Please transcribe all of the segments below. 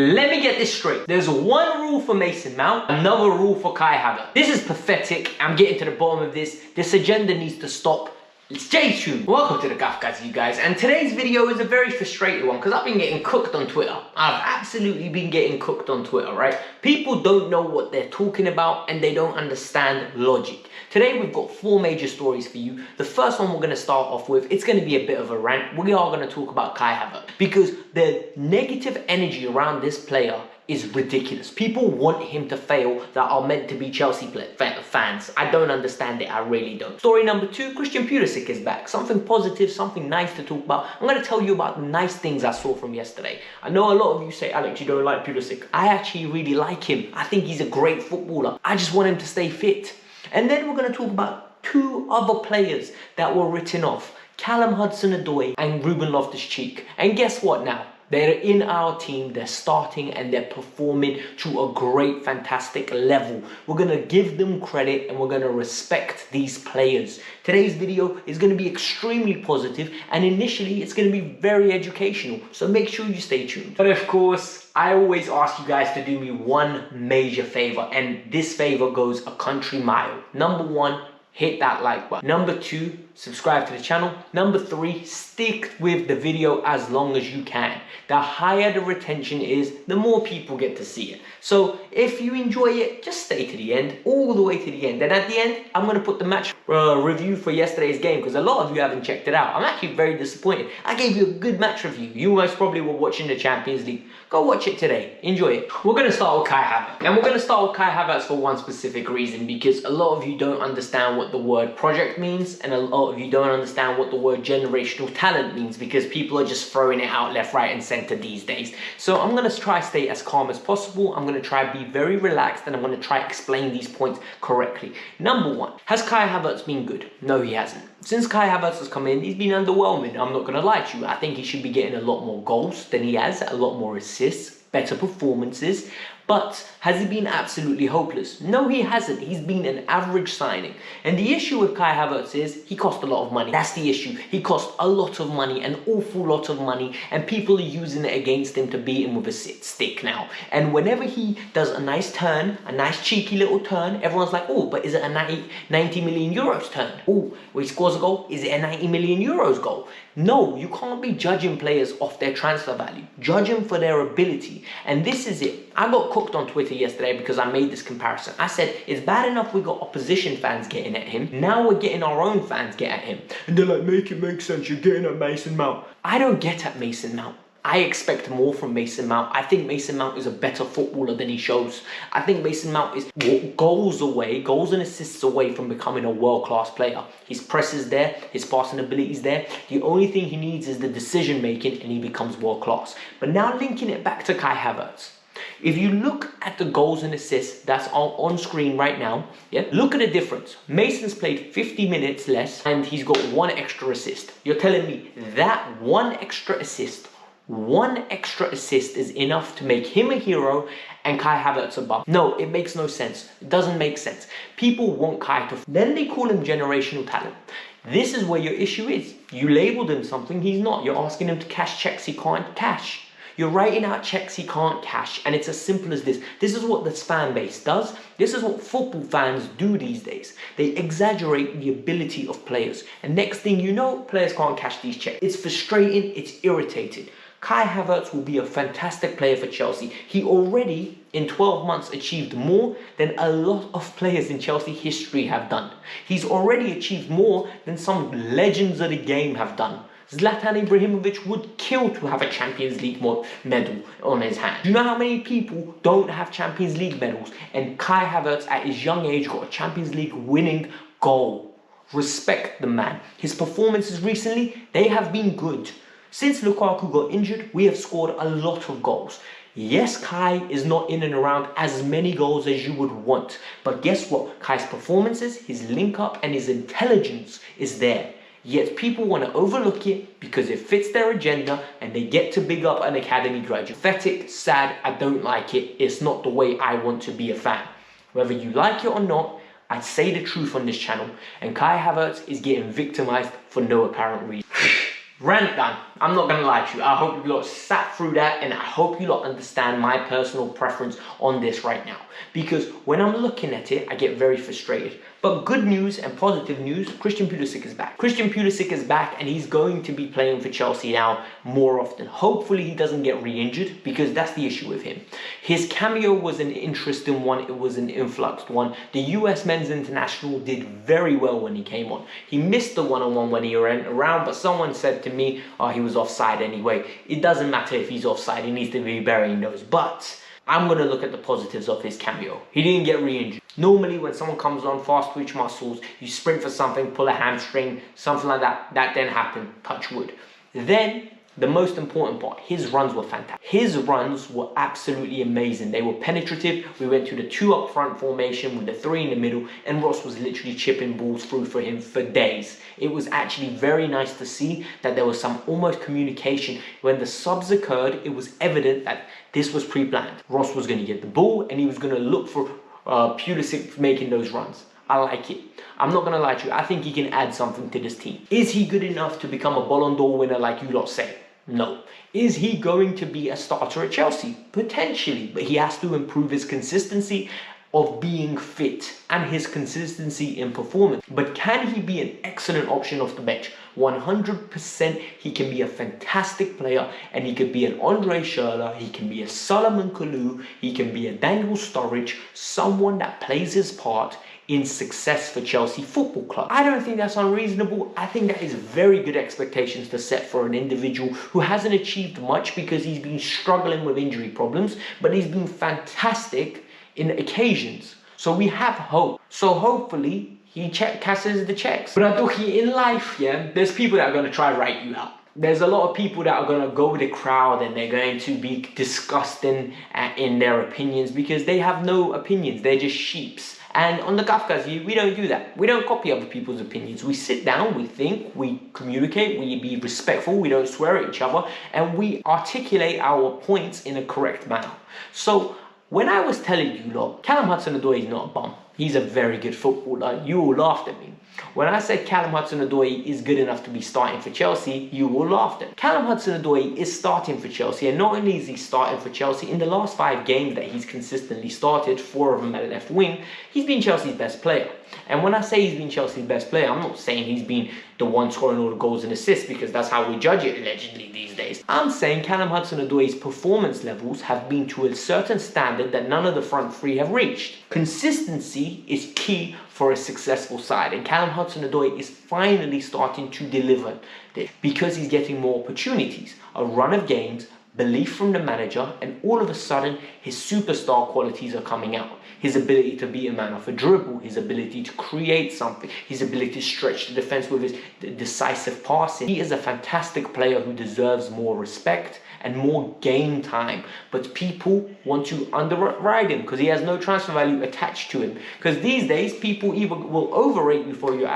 Let me get this straight. There's one rule for Mason Mount, another rule for Kai Havertz. This is pathetic. I'm getting to the bottom of this. This agenda needs to stop. Stay tuned. Welcome to the Kavkas View, guys. And today's video is a very frustrating one because I've been getting cooked on Twitter. I've absolutely been getting cooked on Twitter, right? People don't know what they're talking about and they don't understand logic. Today we've got four major stories for you. The first one we're going to start off with, it's going to be a bit of a rant. We are going to talk about Kai Havertz because the negative energy around this player is ridiculous. People want him to fail that are meant to be Chelsea fans. I don't understand it, I really don't. Story number two, Christian Pulisic is back. Something positive, something nice to talk about. I'm going to tell you about the nice things I saw from yesterday. I know a lot of you say, Alex, you don't like Pulisic. I actually really like him. I think he's a great footballer. I just want him to stay fit. And then we're going to talk about two other players that were written off. Callum HudsonOdoi and RubenLoftusCheek. And guess what now? They're in our team, they're starting and they're performing to a great, fantastic level. We're going to give them credit and we're going to respect these players. Today's video is going to be extremely positive and initially it's going to be very educational. So make sure you stay tuned. But of course, I always ask you guys to do me one major favor, and this favor goes a country mile. Number one, hit that like button. Number two, subscribe to the channel. Number three, stick with the video as long as you can. The higher the retention is, the more people get to see it. So if you enjoy it, just stay to the end, all the way to the end. And at the end, I'm going to put the match review for yesterday's game because a lot of you haven't checked it out. I'm actually very disappointed. I gave you a good match review. You most probably were watching the Champions League. Go watch it today. Enjoy it. We're going to start with Kai Havertz. And we're going to start with Kai Havertz for one specific reason, because a lot of you don't understand what the word project means and a lot of you don't understand what the word generational talent means because people are just throwing it out left, right and centre these days. So I'm going to try to stay as calm as possible. I'm going to try to be very relaxed and I'm going to try to explain these points correctly. Number one, has Kai Havertz been good? No, he hasn't. Since Kai Havertz has come in, he's been underwhelming. I'm not going to lie to you. I think he should be getting a lot more goals than he has, a lot more assists, better performances. But has he been absolutely hopeless? No, he hasn't. He's been an average signing. And the issue with Kai Havertz is he cost a lot of money. That's the issue. He cost a lot of money, an awful lot of money. And people are using it against him to beat him with a stick now. And whenever he does a nice turn, a nice cheeky little turn, everyone's like, oh, but is it a 90 million euros turn? Oh, when he scores a goal, is it a 90 million euros goal? No, you can't be judging players off their transfer value. Judge them for their ability. And this is it. I got cooked on Twitter yesterday because I made this comparison. I said, it's bad enough we got opposition fans getting at him. Now we're getting our own fans get at him. And they're like, make it make sense. You're getting at Mason Mount. I don't get at Mason Mount. I expect more from Mason Mount. I think Mason Mount is a better footballer than he shows. I think Mason Mount is goals and assists away from becoming a world-class player. His press is there, his passing ability is there. The only thing he needs is the decision-making and he becomes world-class. But now linking it back to Kai Havertz. If you look at the goals and assists that's on screen right now, yeah, look at the difference. Mason's played 50 minutes less and he's got one extra assist. You're telling me that one extra assist is enough to make him a hero and Kai Havertz above? No, it makes no sense. It doesn't make sense. People want Kai to... Then they call him generational talent. This is where your issue is. You labeled him something he's not. You're asking him to cash checks he can't cash. You're writing out checks he can't cash, and it's as simple as this. This is what this fan base does. This is what football fans do these days. They exaggerate the ability of players. And next thing you know, players can't cash these checks. It's frustrating, it's irritating. Kai Havertz will be a fantastic player for Chelsea. He already, in 12 months, achieved more than a lot of players in Chelsea history have done. He's already achieved more than some legends of the game have done. Zlatan Ibrahimovic would kill to have a Champions League medal on his hand. Do you know how many people don't have Champions League medals? And Kai Havertz, at his young age, got a Champions League winning goal. Respect the man. His performances recently, they have been good. Since Lukaku got injured, we have scored a lot of goals. Yes, Kai is not in and around as many goals as you would want. But guess what? Kai's performances, his link-up and his intelligence is there. Yet people want to overlook it because it fits their agenda and they get to big up an academy graduate. Pathetic, sad, I don't like it. It's not the way I want to be a fan. Whether you like it or not, I say the truth on this channel. And Kai Havertz is getting victimized for no apparent reason. Rant done. I'm not gonna lie to you. I hope you lot sat through that, and I hope you lot understand my personal preference on this right now. Because when I'm looking at it, I get very frustrated. But good news and positive news, Christian Pulisic is back. Christian Pulisic is back, and he's going to be playing for Chelsea now more often. Hopefully he doesn't get re-injured, because that's the issue with him. His cameo was an interesting one. It was an influxed one. The US men's international did very well when he came on. He missed the one-on-one when he ran around, but someone said to me, oh, he was offside anyway. It doesn't matter if he's offside. He needs to be burying those. But I'm going to look at the positives of his cameo. He didn't get re-injured. Normally, when someone comes on, fast twitch muscles, you sprint for something, pull a hamstring, something like that. That didn't happen, touch wood. Then, the most important part, his runs were fantastic. His runs were absolutely amazing. They were penetrative. We went to the 2 up front formation with the 3 in the middle, and Ross was literally chipping balls through for him for days. It was actually very nice to see that there was some almost communication. When the subs occurred, it was evident that this was pre-planned. Ross was going to get the ball, and he was going to look for Pulisic making those runs. I like it. I'm not going to lie to you. I think he can add something to this team. Is he good enough to become a Ballon d'Or winner like you lot say? No. Is he going to be a starter at Chelsea? Potentially. But he has to improve his consistency of being fit and his consistency in performance. But can he be an excellent option off the bench? 100% he can be a fantastic player, and he could be an Andre Schürrle, he can be a Solomon Kalou, he can be a Daniel Sturridge, someone that plays his part in success for Chelsea Football Club. I don't think that's unreasonable. I think that is very good expectations to set for an individual who hasn't achieved much because he's been struggling with injury problems, but he's been fantastic in occasions. So we have hope. So hopefully he cashes the checks. But I think in life, yeah, there's people that are going to try to write you out. There's a lot of people that are going to go with the crowd, and they're going to be disgusting in their opinions because they have no opinions. They're just sheeps. And on the Kavkas View, we don't do that. We don't copy other people's opinions. We sit down, we think, we communicate, we be respectful, we don't swear at each other, and we articulate our points in a correct manner. So when I was telling you, look, Callum HudsonOdoi is not a bum. He's a very good footballer. You all laughed at me. When I said Callum HudsonOdoi is good enough to be starting for Chelsea, you all laughed at me. Callum HudsonOdoi is starting for Chelsea, and not only is he starting for Chelsea, in the last 5 games that he's consistently started, 4 of them at left wing, he's been Chelsea's best player. And when I say he's been Chelsea's best player, I'm not saying he's been the one scoring all the goals and assists, because that's how we judge it allegedly these days. I'm saying Callum HudsonOdoi's performance levels have been to a certain standard that none of the front 3 have reached. Consistency is key for a successful side, and Callum HudsonOdoi is finally starting to deliver this because he's getting more opportunities, a run of games, belief from the manager, and all of a sudden his superstar qualities are coming out. His ability to be a man off a dribble, his ability to create something, his ability to stretch the defense with his decisive passing. He is a fantastic player who deserves more respect and more game time, but people want to underride him because he has no transfer value attached to him. Because these days, people either will overrate you for your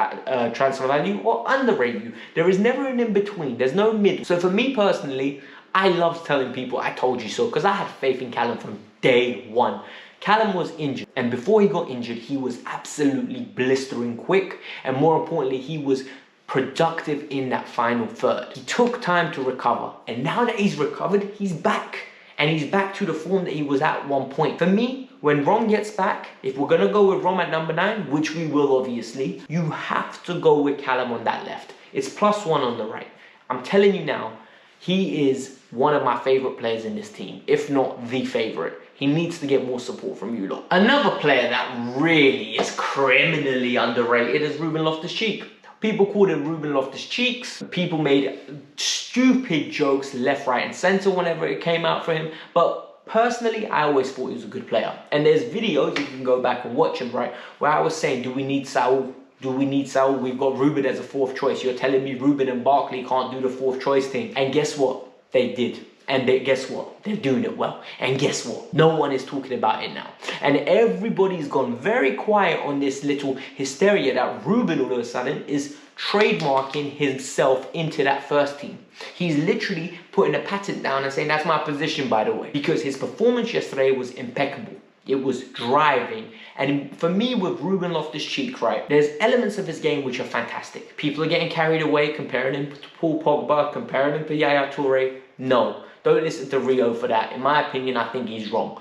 transfer value or underrate you. There is never an in-between. There's no middle. So for me personally, I love telling people I told you so, because I had faith in Callum from day one. Callum was injured, and before he got injured, he was absolutely blistering quick, and more importantly, he was productive in that final third. He took time to recover, and now that he's recovered, he's back. And he's back to the form that he was at one point. For me, when Rom gets back, if we're going to go with Rom at number 9, which we will obviously, you have to go with Callum on that left. It's +1 on the right. I'm telling you now, he is one of my favourite players in this team, if not the favourite. He needs to get more support from you lot. Another player that really is criminally underrated is RubenLoftusCheek. People called him RubenLoftusCheeks. People made stupid jokes left, right, and centre whenever it came out for him. But personally, I always thought he was a good player. And there's videos, you can go back and watch them, right, where I was saying, do we need Saul? Do we need Saul? We've got Ruben as a 4th choice. You're telling me Ruben and Barkley can't do the 4th choice thing. And guess what? They did. And guess what? They're doing it well. And guess what? No one is talking about it now. And everybody's gone very quiet on this little hysteria that Ruben all of a sudden is trademarking himself into that first team. He's literally putting a patent down and saying, that's my position, by the way. Because his performance yesterday was impeccable. It was driving. And for me, with Ruben Loftus-Cheek, right, there's elements of his game which are fantastic. People are getting carried away, comparing him to Paul Pogba, comparing him to Yaya Toure. No, don't listen to Rio for that. In my opinion, I think he's wrong.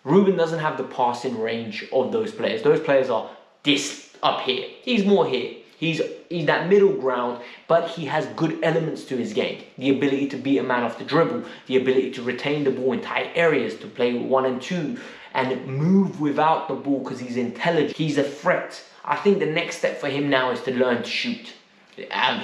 Ruben doesn't have the passing range of those players. Those players are this up here. He's more here. He's that middle ground, but he has good elements to his game. The ability to beat a man off the dribble, the ability to retain the ball in tight areas, to play 1 and 2, and move without the ball because he's intelligent. He's a threat. I think the next step for him now is to learn to shoot.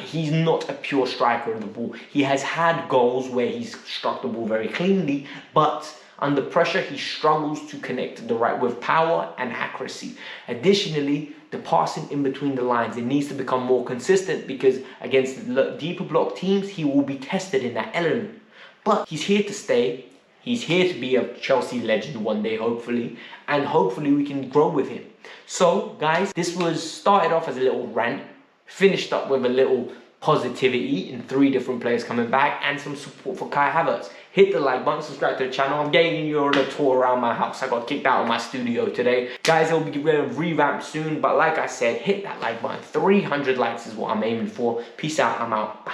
He's not a pure striker of the ball. He has had goals where he's struck the ball very cleanly, but under pressure, he struggles to connect the right with power and accuracy. Additionally, the passing in between the lines, it needs to become more consistent because against deeper block teams, he will be tested in that element. But he's here to stay. He's here to be a Chelsea legend one day, hopefully. And hopefully we can grow with him. So, guys, this was started off as a little rant, finished up with a little positivity in 3 different players coming back and some support for Kai Havertz. Hit the like button, subscribe to the channel. I'm getting you on a tour around my house. I got kicked out of my studio today. Guys, it'll be revamped soon, but like I said, hit that like button. 300 likes is what I'm aiming for. Peace out, I'm out. Bye.